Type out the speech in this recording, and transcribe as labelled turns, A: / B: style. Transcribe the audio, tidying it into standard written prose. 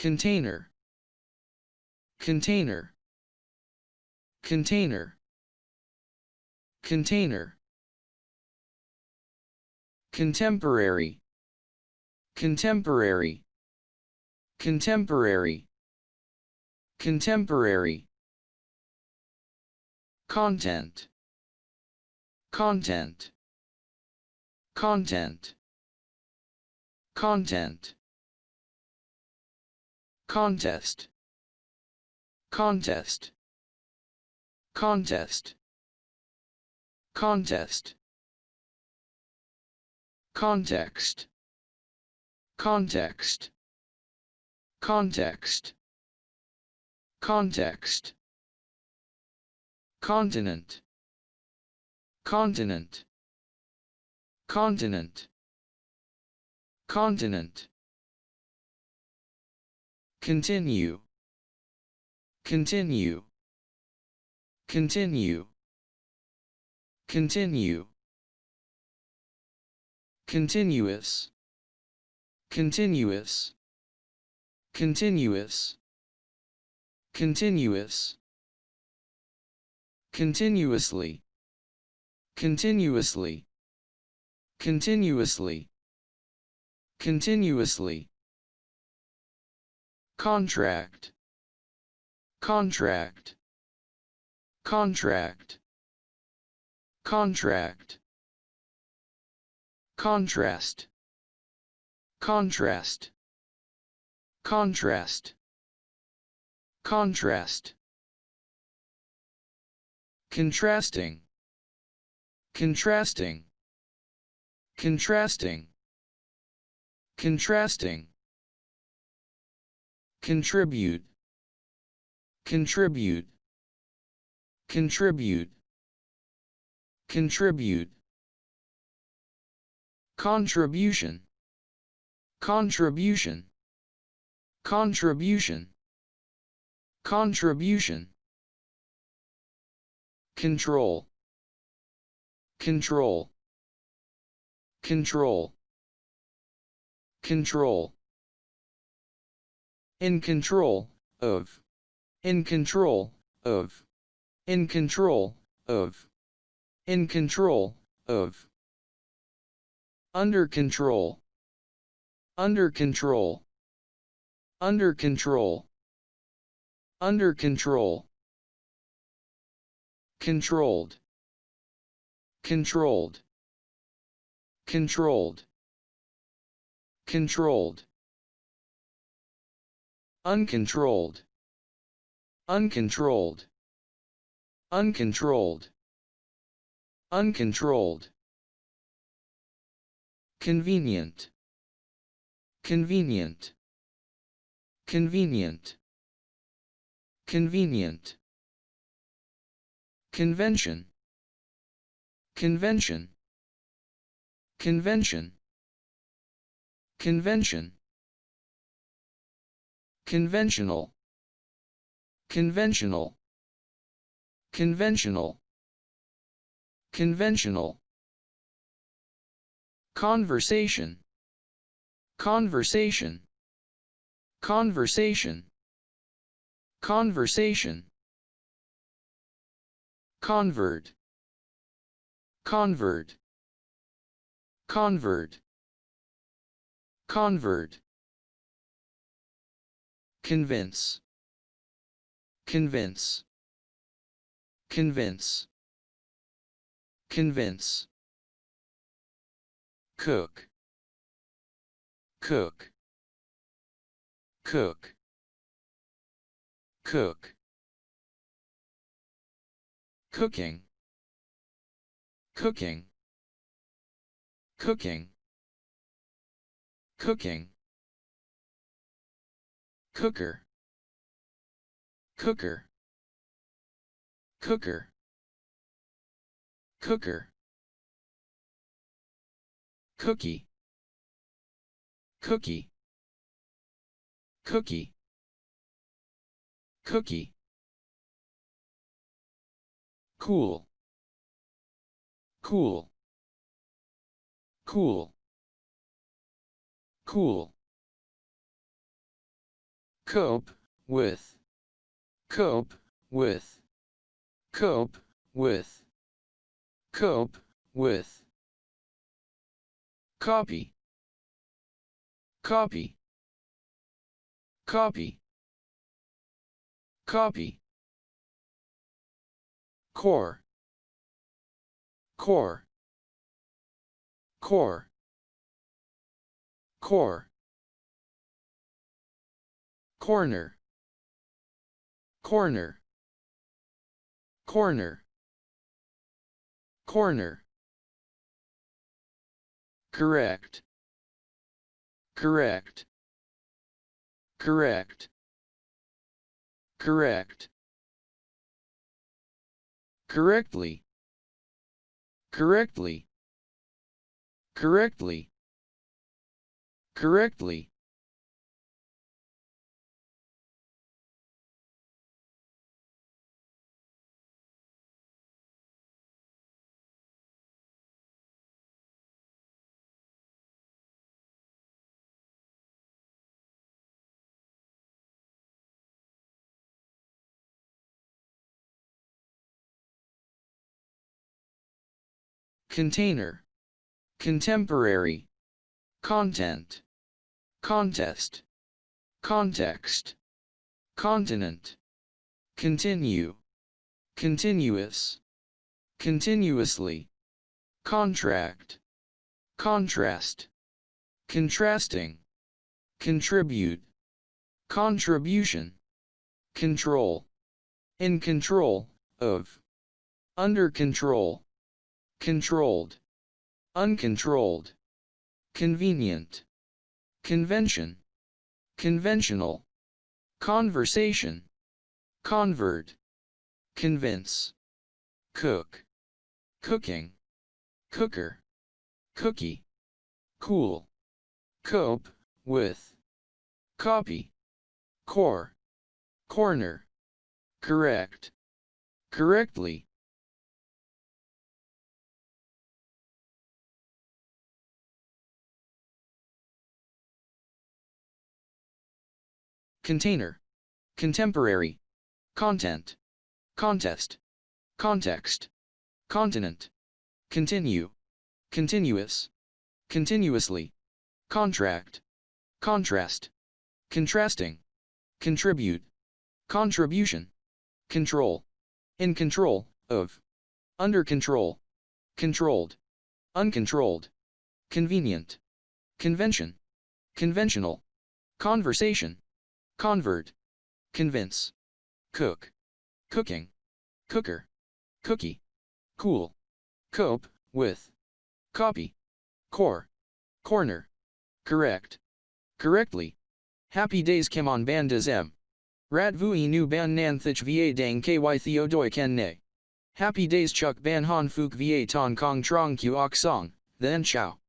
A: container, container, container, container, contemporary, contemporary, contemporary, contemporary, content, content, content, content, contest, contest, contest, contest, context, context, context, context, continent, continent, continent, continent, continue, continue, continue, continue, continuous, continuous, continuous, continuous, continuously, continuously, continuously, continuously, contract, contract, contract, contract, contrast, contrast, contrast, contrast, contrasting, contrasting, contrasting, contrasting, contribute, contribute, contribute, contribute, contribution, contribution, contribution, contribution, control, control, control, control, in control of, in control of, in control of, in control of, under control, under control, under control, under control, controlled, controlled, controlled, controlled, uncontrolled, uncontrolled, uncontrolled, uncontrolled, convenient, convenient, convenient, convenient, convention, convention, convention, convention, conventional, conventional, conventional, conventional, conversation, conversation, conversation, conversation, convert, convert, convert, convert, convince, convince, convince, convince, cook, cook, cook, cook, cooking, cooking, cooking, cooking, cooker, cooker, cooker, cooker, cookie, cookie, cookie, cookie, cool, cool, cool, cool, cope with, cope with, cope with, cope with, copy, copy, copy, copy, core, core, core, core, corner, corner, corner, corner, correct, correct, correct, correct, correctly, correctly, correctly, correctly, container, contemporary, content, contest, context, continent, continue, continuous, continuously, contract, contrast, contrasting, contribute, contribution, control, in control of, under control, controlled, uncontrolled, convenient, convention, conventional, conversation, convert, convince, cook, cooking, cooker, cookie, cool, cope with, copy, core, corner, correct, correctly, container, contemporary, content, contest, context, continent, continue, continuous, continuously, contract, contrast, contrasting, contribute, contribution, control, in control of, under control, controlled, uncontrolled, convenient, convention, conventional, conversation, convert, convince, cook, cooking, cooker, cookie, cool, cope with, copy, core, corner, correct, correctly, happy days come on bandas m. Rat vui nu ban nan thich va dang ky theodoi ken ne. Happy days chuk ban han fuk va ton kong trong q ok song, then chow.